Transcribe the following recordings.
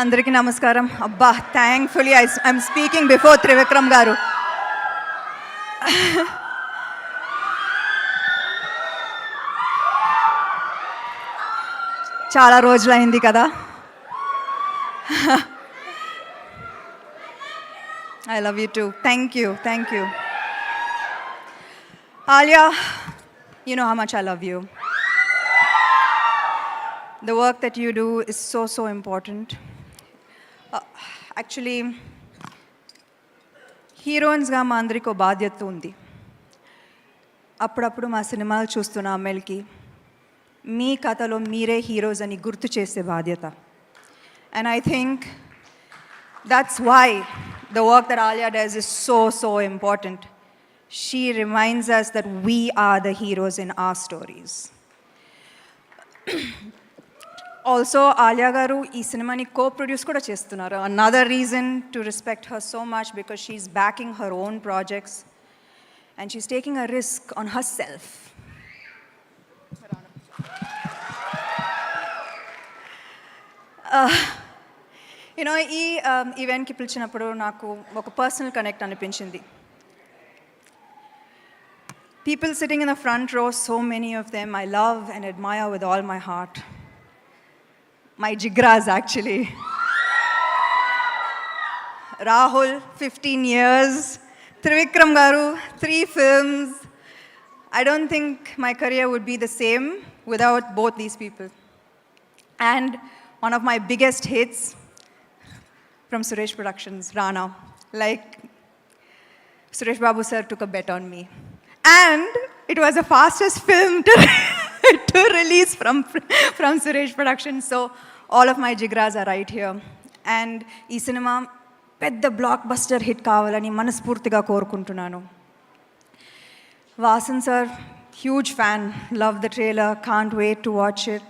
అందరికీ నమస్కారం. అబ్బా, thankfully I'm speaking before Trivikram గారు. చాలా రోజులైంది కదా. I love you too. Thank you. Thank you. Alia, you know how much I love you. The work that you do is so important. Actually, హీరోయిన్స్గా మా అందరికీ ఒక బాధ్యత ఉంది. అప్పుడప్పుడు మా సినిమాలు చూస్తున్న అమ్మాయిలకి మీ కథలో మీరే హీరోస్ అని గుర్తు చేసే బాధ్యత. And I think that's why the work that Alia does is so important. She reminds us that we are the heroes in our stories. Also, Alia garu ee cinemani co-produce kuda chestunaru. Another reason to respect her so much, because she's backing her own projects and she's taking a risk on herself. ఈ ఈవెంట్కి పిలిచినప్పుడు నాకు ఒక personal connect అనిపించింది. People sitting in the front row, so many of them I love and admire with all my heart. My jigras, actually. Rahul, 15 years. Trivikram garu, 3 films. I don't think my career would be the same without both these people. And one of my biggest hits from Suresh Productions, Rana. Like, Suresh Babu sir took a bet on me. And it was the fastest film to release from Suresh Productions. So all of my jigras are right here. And ee cinema pedda blockbuster hit kavalani manaspurtiga korukuntunnanu. Vasan sir, huge fan, love the trailer, can't wait to watch it.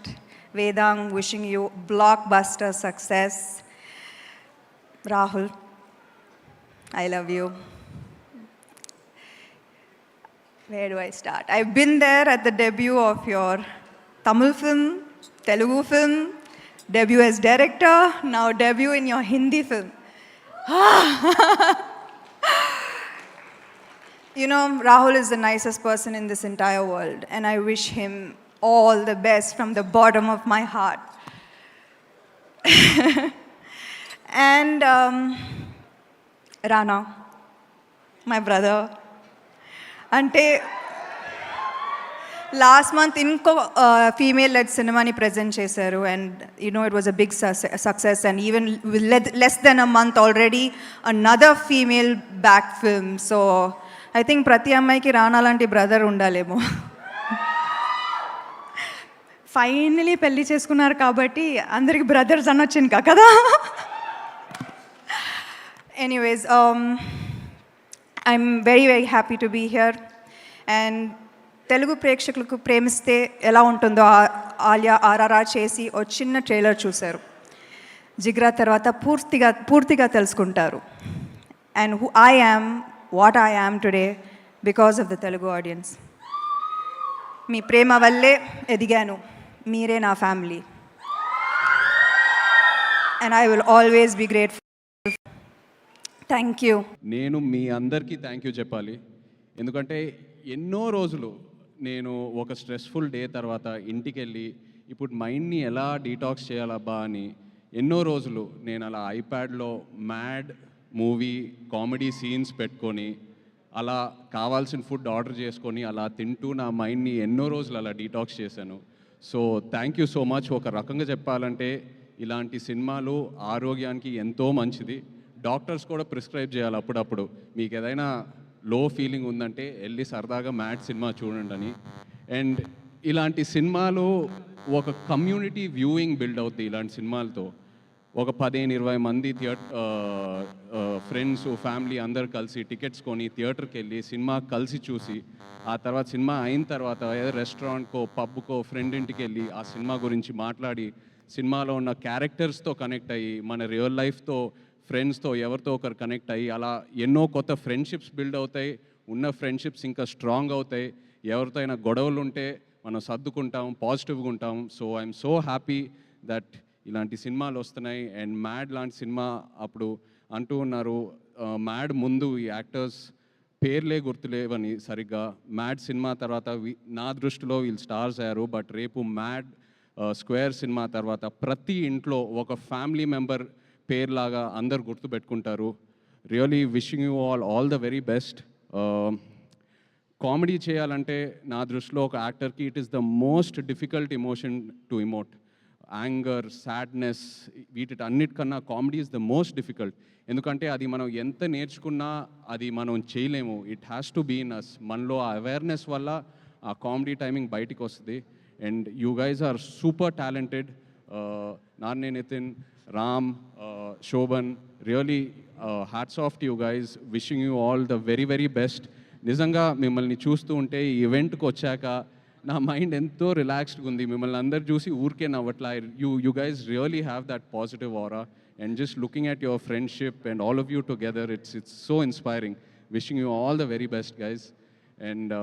Vedang, wishing you blockbuster success. Rahul, I love you. Where do I start? I've been there at the debut of your Tamil film, Telugu film, debut as director, now debut in your Hindi film. You know, Rahul is the nicest person in this entire world, and I wish him all the best from the bottom of my heart. And Rana, my brother. అంటే last month ఇంకో female led సినిమాని present చేశారు. And it was a big success. And even less than a month already another female back film. So I think ప్రతి అమ్మాయికి రానా లాంటి brother ఉండాలేమో. Finally పెళ్ళి చేసుకున్నారు కాబట్టి అందరికి బ్రదర్స్ అనొచ్చింది కదా. Anyways, I'm very happy to be here. And Telugu ప్రేక్షకులకు ప్రేమిస్తే ఎలా ఉంటుందో ఆలియా ఆర్ఆర్ఆర్ చేసి ఓ చిన్న ట్రైలర్ చూశారు. జిగ్రా తర్వాత పూర్తిగా తెలుసుకుంటారు. And who I am, what I am today because of the Telugu audience. మీ ప్రేమ వల్లే ఎదిగాను, మీరే నా family. And I will always be grateful. Thank you. నేను మీ అందరికీ థ్యాంక్ యూ చెప్పాలి. ఎందుకంటే ఎన్నో రోజులు నేను ఒక స్ట్రెస్ఫుల్ డే తర్వాత ఇంటికి వెళ్ళి ఇప్పుడు మైండ్ని ఎలా డీటాక్స్ చేయాలబ్బా అని ఎన్నో రోజులు నేను అలా ఐప్యాడ్లో మ్యాడ్ మూవీ కామెడీ సీన్స్ పెట్టుకొని అలా కావాల్సిన ఫుడ్ ఆర్డర్ చేసుకొని అలా తింటూ నా మైండ్ని ఎన్నో రోజులు అలా డీటాక్స్ చేశాను. So thank you so much. ఒక రకంగా చెప్పాలంటే ఇలాంటి సినిమాలు ఆరోగ్యానికి ఎంతో మంచిది. డాక్టర్స్ కూడా ప్రిస్క్రైబ్ చేయాలి అప్పుడప్పుడు. మీకు ఏదైనా లో ఫీలింగ్ ఉందంటే వెళ్ళి సరదాగా మ్యాడ్ సినిమా చూడండి అని. అండ్ ఇలాంటి సినిమాలు ఒక కమ్యూనిటీ వ్యూయింగ్ బిల్డ్ అవుతుంది. ఇలాంటి సినిమాలతో ఒక 15-20 మంది ఫ్రెండ్స్ ఫ్యామిలీ అందరు కలిసి టికెట్స్ కొని థియేటర్కి వెళ్ళి సినిమా కలిసి చూసి ఆ తర్వాత సినిమా అయిన తర్వాత ఏదో రెస్టారెంట్కో పబ్కో ఫ్రెండ్ ఇంటికి వెళ్ళి ఆ సినిమా గురించి మాట్లాడి సినిమాలో ఉన్న క్యారెక్టర్స్తో కనెక్ట్ అయ్యి మన రియల్ లైఫ్తో ఫ్రెండ్స్తో ఎవరితో ఒకరు కనెక్ట్ అయ్యి అలా ఎన్నో కొత్త ఫ్రెండ్షిప్స్ బిల్డ్ అవుతాయి. ఉన్న ఫ్రెండ్షిప్స్ ఇంకా స్ట్రాంగ్ అవుతాయి. ఎవరితో అయినా గొడవలు ఉంటే మనం సర్దుకుంటాం, పాజిటివ్గా ఉంటాం. So I'm so happy that ఇలాంటి సినిమాలు వస్తున్నాయి. అండ్ మ్యాడ్ లాంటి సినిమా అప్పుడు అంటూ ఉన్నారు, మ్యాడ్ ముందు ఈ యాక్టర్స్ పేర్లే గుర్తులేవని సరిగ్గా. మ్యాడ్ సినిమా తర్వాత నా దృష్టిలో వీళ్ళు స్టార్స్ అయ్యారు. బట్ రేపు మ్యాడ్ స్క్వేర్ సినిమా తర్వాత ప్రతి ఇంట్లో ఒక ఫ్యామిలీ మెంబర్ పేర్లాగా అందరు గుర్తుపెట్టుకుంటారు. Really wishing you all the very best. Comedy చేయాలంటే నా దృష్టిలో ఒక యాక్టర్కి it is the most difficult emotion to emote. Anger, sadness, వీటికన్నిటికన్నా comedy is the most difficult. ఎందుకంటే అది మనం ఎంత నేర్చుకున్నా అది మనం చేయలేము. It has to be in us. మనలో ఆ అవేర్నెస్ వల్ల ఆ కామెడీ టైమింగ్ బయటికి వస్తుంది. And you guys are super talented. నాన్నే Nithin, Ram, Shobhan, really hats off to you guys. Wishing you all the very very best. నిజంగా మిమ్మల్ని చూస్తూ ఉంటే ఈ ఈవెంట్కి వచ్చాక నా మైండ్ ఎంతో రిలాక్స్డ్గా ఉంది. మిమ్మల్ని అందరు చూసి ఊరికే నవ్వట్లా. You guys really have that positive aura. And just looking at your friendship and all of you together, it's so inspiring. Wishing you all the very best guys. And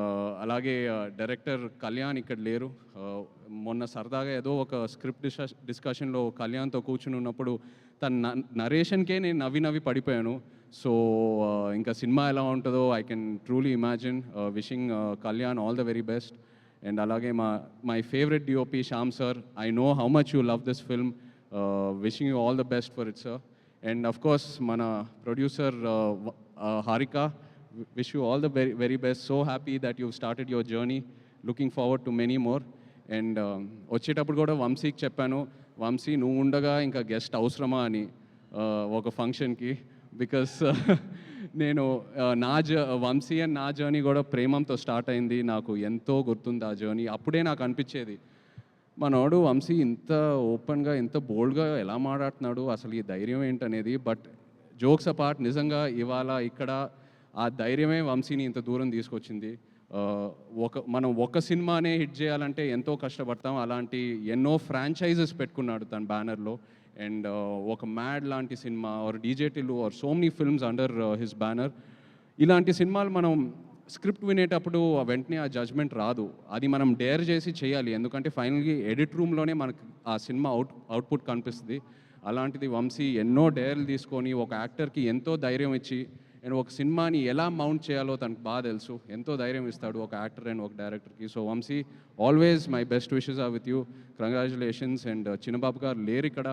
అలాగే డైరెక్టర్ కళ్యాణ్ ఇక్కడ లేరు. మొన్న సరదాగా ఏదో ఒక స్క్రిప్ట్ డిస్కషన్లో కళ్యాణ్తో కూర్చుని ఉన్నప్పుడు తన నరేషన్కే నేను నవ్వి పడిపోయాను. సో ఇంకా సినిమా ఎలా ఉంటుందో I can truly imagine. Wishing Kalyan all the very best. And అలాగే my favourite DOP Shyam sir, I know how much you love this film. Wishing you all the best for it sir. And of course మన producer Harika, wish you all the very very best. So happy that you started your journey. Looking forward to many more. And వచ్చేటప్పుడు కూడా వంశీకి చెప్పాను, వంశీ నువ్వు ఉండగా ఇంకా guest అవసరమా అని ఒక ఫంక్షన్కి. బికాస్ నేను వంశీ అండ్ నా జర్నీ కూడా ప్రేమంతో స్టార్ట్ అయింది. నాకు ఎంతో గుర్తుంది ఆ జర్నీ. అప్పుడే నాకు అనిపించేది, మనోడు వంశీ ఇంత ఓపెన్గా ఇంత బోల్డ్గా ఎలా మాట్లాడుతున్నాడు, అసలు ఈ ధైర్యం ఏంటనేది. బట్ జోక్స్ అపార్ట్, నిజంగా ఇవాళ ఇక్కడ ఆ ధైర్యమే వంశీని ఇంత దూరం తీసుకొచ్చింది. మనం ఒక సినిమానే హిట్ చేయాలంటే ఎంతో కష్టపడతాం. అలాంటి ఎన్నో ఫ్రాంచైజెస్ పెట్టుకున్నాడు తన బ్యానర్లో. అండ్ ఒక మ్యాడ్ లాంటి సినిమా or DJ Tillu or so many films under his banner. ఇలాంటి సినిమాలు మనం స్క్రిప్ట్ వినేటప్పుడు వెంటనే ఆ జడ్జ్మెంట్ రాదు. అది మనం డేర్ చేసి చేయాలి. ఎందుకంటే ఫైనల్గా ఎడిట్ రూమ్లోనే మనకు ఆ సినిమా అవుట్పుట్ కనిపిస్తుంది. అలాంటిది వంశీ ఎన్నో డేర్లు తీసుకొని ఒక యాక్టర్కి ఎంతో ధైర్యం ఇచ్చి అండ్ ఒక సినిమాని ఎలా మౌంట్ చేయాలో తనకు బాగా తెలుసు. ఎంతో ధైర్యం ఇస్తాడు ఒక యాక్టర్ అండ్ ఒక డైరెక్టర్కి. So Vamsi, always my best wishes are with you. Congratulations. And Chinnababu గారు లేరు ఇక్కడ.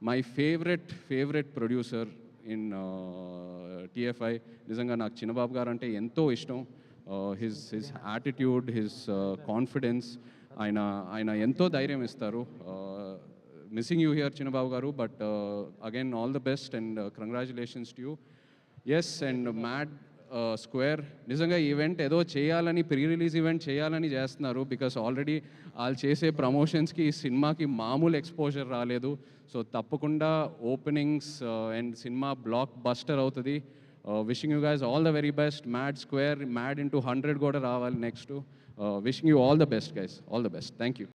My favourite producer in TFI. నిజంగా నాకు చిన్నబాబు గారు అంటే ఎంతో ఇష్టం. హిజ్ యాటిట్యూడ్, హిజ్ కాన్ఫిడెన్స్, ఆయన ఎంతో ధైర్యం ఇస్తారు. మిస్సింగ్ యూ హియర్ చిన్నబాబు గారు. But again all the best and congratulations to you. Yes. And mad square నిజంగా ఈవెంట్ ఏదో చేయాలని, ప్రీ రిలీజ్ ఈవెంట్ చేయాలని చేస్తున్నారు. బికాస్ ఆల్రెడీ వాళ్ళు చేసే ప్రమోషన్స్కి ఈ సినిమాకి మామూలు ఎక్స్పోజర్ రాలేదు. సో తప్పకుండా openings and cinema blockbuster అవుతుంది. Wishing you guys all the very best. Mad Square, Mad into 100 కూడా రావాలి next. Wishing you all the best guys. All the best. Thank you.